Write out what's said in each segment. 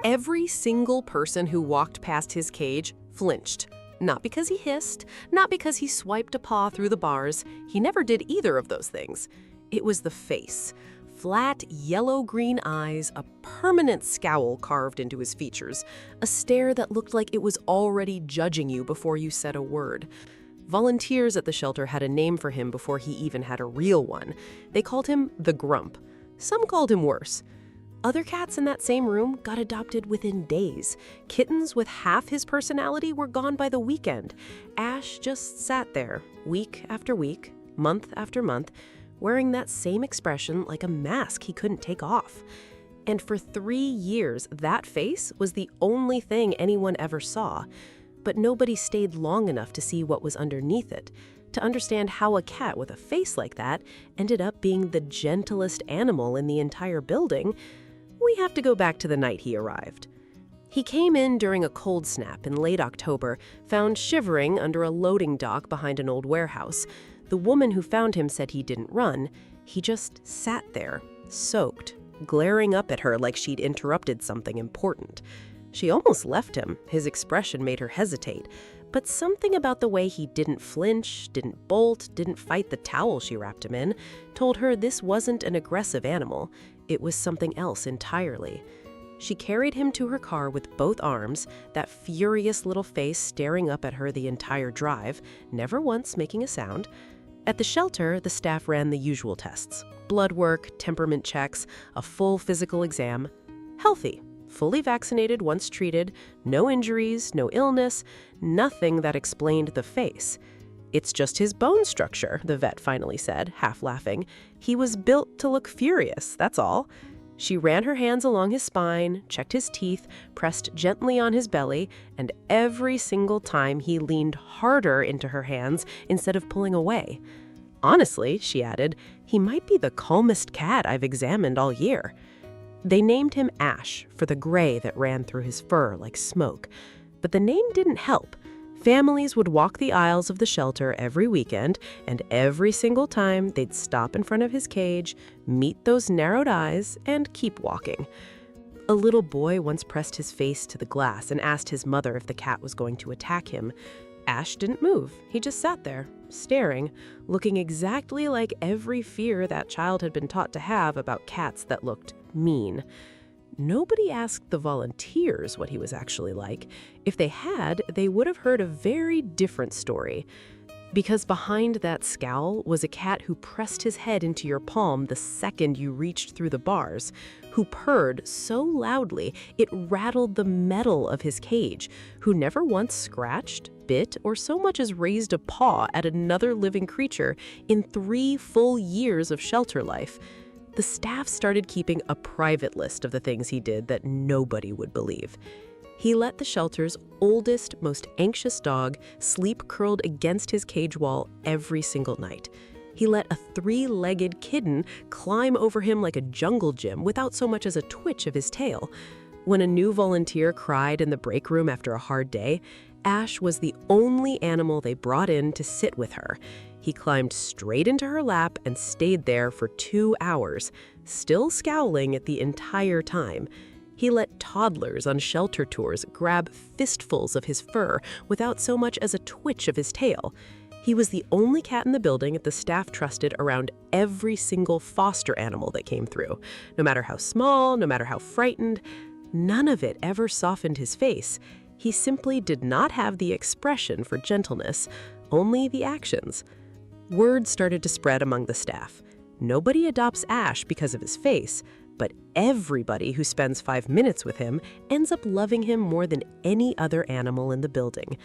Every single person who walked past his cage flinched. Not because he hissed, not because he swiped a paw through the bars. He never did either of those things. It was the face. Flat, yellow-green eyes, a permanent scowl carved into his features, a stare that looked like it was already judging you before you said a word. Volunteers at the shelter had a name for him before he even had a real one. They called him the Grump. Some called him worse. Other cats in that same room got adopted within days. Kittens with half his personality were gone by the weekend. Ash just sat there, week after week, month after month, wearing that same expression like a mask he couldn't take off. And for 3 years, that face was the only thing anyone ever saw. But nobody stayed long enough to see what was underneath it, to understand how a cat with a face like that ended up being the gentlest animal in the entire building. We have to go back to the night he arrived. He came in during a cold snap in late October, found shivering under a loading dock behind an old warehouse. The woman who found him said he didn't run. He just sat there, soaked, glaring up at her like she'd interrupted something important. She almost left him. His expression made her hesitate. But something about the way he didn't flinch, didn't bolt, didn't fight the towel she wrapped him in, told her this wasn't an aggressive animal. It was something else entirely. She carried him to her car with both arms, that furious little face staring up at her the entire drive, never once making a sound. At the shelter, the staff ran the usual tests: blood work, temperament checks, a full physical exam. Healthy, fully vaccinated once treated, no injuries, no illness, nothing that explained the face. "It's just his bone structure," the vet finally said, half laughing. "He was built to look furious, that's all." She ran her hands along his spine, checked his teeth, pressed gently on his belly, and every single time he leaned harder into her hands instead of pulling away. "Honestly," she added, "he might be the calmest cat I've examined all year." They named him Ash for the gray that ran through his fur like smoke. But the name didn't help. Families would walk the aisles of the shelter every weekend, and every single time they'd stop in front of his cage, meet those narrowed eyes, and keep walking. A little boy once pressed his face to the glass and asked his mother if the cat was going to attack him. Ash didn't move. He just sat there, staring, looking exactly like every fear that child had been taught to have about cats that looked mean. Nobody asked the volunteers what he was actually like. If they had, they would have heard a very different story. Because behind that scowl was a cat who pressed his head into your palm the second you reached through the bars, who purred so loudly it rattled the metal of his cage, who never once scratched, bit, or so much as raised a paw at another living creature in 3 full years of shelter life. The staff started keeping a private list of the things he did that nobody would believe. He let the shelter's oldest, most anxious dog sleep curled against his cage wall every single night. He let a 3-legged kitten climb over him like a jungle gym without so much as a twitch of his tail. When a new volunteer cried in the break room after a hard day, Ash was the only animal they brought in to sit with her. He climbed straight into her lap and stayed there for 2 hours, still scowling at the entire time. He let toddlers on shelter tours grab fistfuls of his fur without so much as a twitch of his tail. He was the only cat in the building that the staff trusted around every single foster animal that came through. No matter how small, no matter how frightened, none of it ever softened his face. He simply did not have the expression for gentleness, only the actions. Word started to spread among the staff. Nobody adopts Ash because of his face, but everybody who spends 5 minutes with him ends up loving him more than any other animal in the building.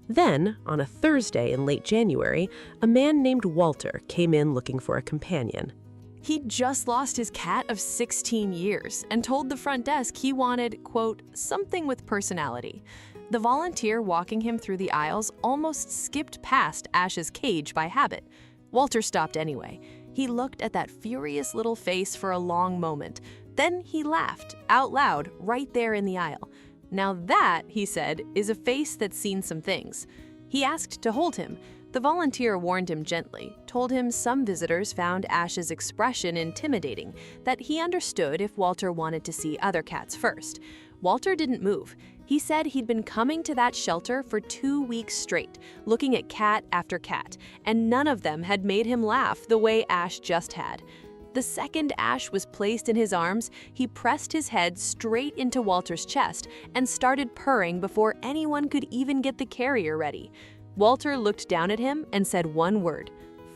Then, on a Thursday in late January, a man named Walter came in looking for a companion. He'd just lost his cat of 16 years and told the front desk he wanted, quote, something with personality. The volunteer walking him through the aisles almost skipped past Ash's cage by habit. Walter stopped anyway. He looked at that furious little face for a long moment. Then he laughed, out loud, right there in the aisle. Now that, he said, is a face that's seen some things. He asked to hold him, The volunteer warned him gently, told him some visitors found Ash's expression intimidating, that he understood if Walter wanted to see other cats first. Walter didn't move. He said he'd been coming to that shelter for 2 weeks straight, looking at cat after cat, and none of them had made him laugh the way Ash just had. The second Ash was placed in his arms, he pressed his head straight into Walter's chest and started purring before anyone could even get the carrier ready. Walter looked down at him and said one word: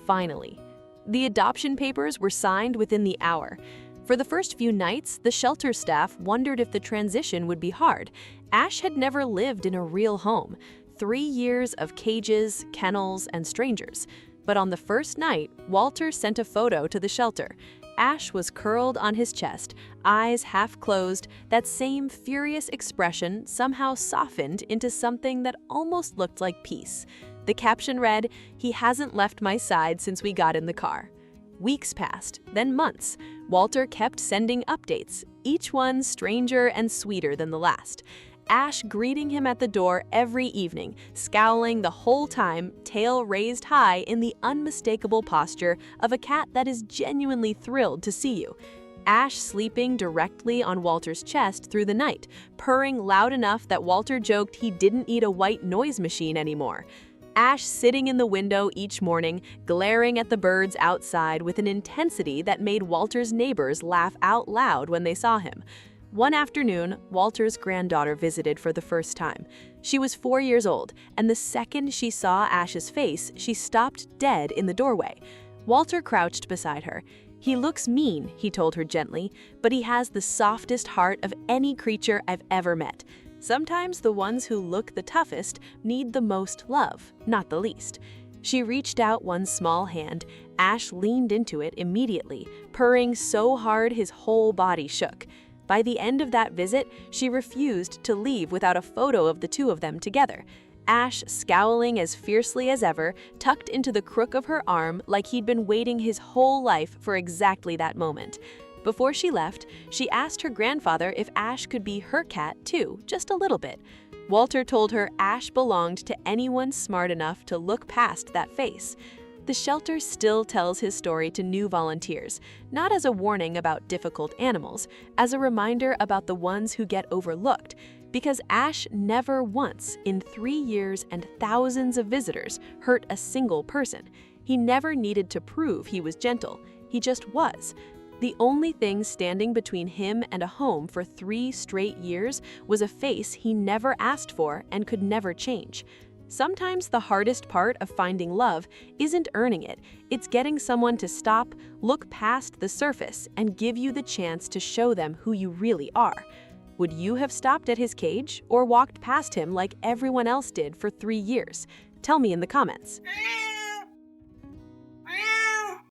finally. The adoption papers were signed within the hour. For the first few nights, the shelter staff wondered if the transition would be hard. Ash had never lived in a real home. 3 years of cages, kennels, and strangers. But on the first night, Walter sent a photo to the shelter. Ash was curled on his chest, eyes half closed. That same furious expression somehow softened into something that almost looked like peace. The caption read, "He hasn't left my side since we got in the car." Weeks passed, then months. Walter kept sending updates, each one stranger and sweeter than the last. Ash greeting him at the door every evening, scowling the whole time, tail raised high in the unmistakable posture of a cat that is genuinely thrilled to see you. Ash sleeping directly on Walter's chest through the night, purring loud enough that Walter joked he didn't need a white noise machine anymore. Ash sitting in the window each morning, glaring at the birds outside with an intensity that made Walter's neighbors laugh out loud when they saw him. One afternoon, Walter's granddaughter visited for the first time. She was 4 years old, and the second she saw Ash's face, she stopped dead in the doorway. Walter crouched beside her. "He looks mean," he told her gently, "but he has the softest heart of any creature I've ever met. Sometimes the ones who look the toughest need the most love, not the least." She reached out one small hand. Ash leaned into it immediately, purring so hard his whole body shook. By the end of that visit, she refused to leave without a photo of the two of them together. Ash, scowling as fiercely as ever, tucked into the crook of her arm like he'd been waiting his whole life for exactly that moment. Before she left, she asked her grandfather if Ash could be her cat too, just a little bit. Walter told her Ash belonged to anyone smart enough to look past that face. The shelter still tells his story to new volunteers, not as a warning about difficult animals, as a reminder about the ones who get overlooked, because Ash never once, in 3 years and thousands of visitors, hurt a single person. He never needed to prove he was gentle. He just was. The only thing standing between him and a home for 3 straight years was a face he never asked for and could never change. Sometimes the hardest part of finding love isn't earning it, it's getting someone to stop, look past the surface, and give you the chance to show them who you really are. Would you have stopped at his cage or walked past him like everyone else did for 3 years? Tell me in the comments.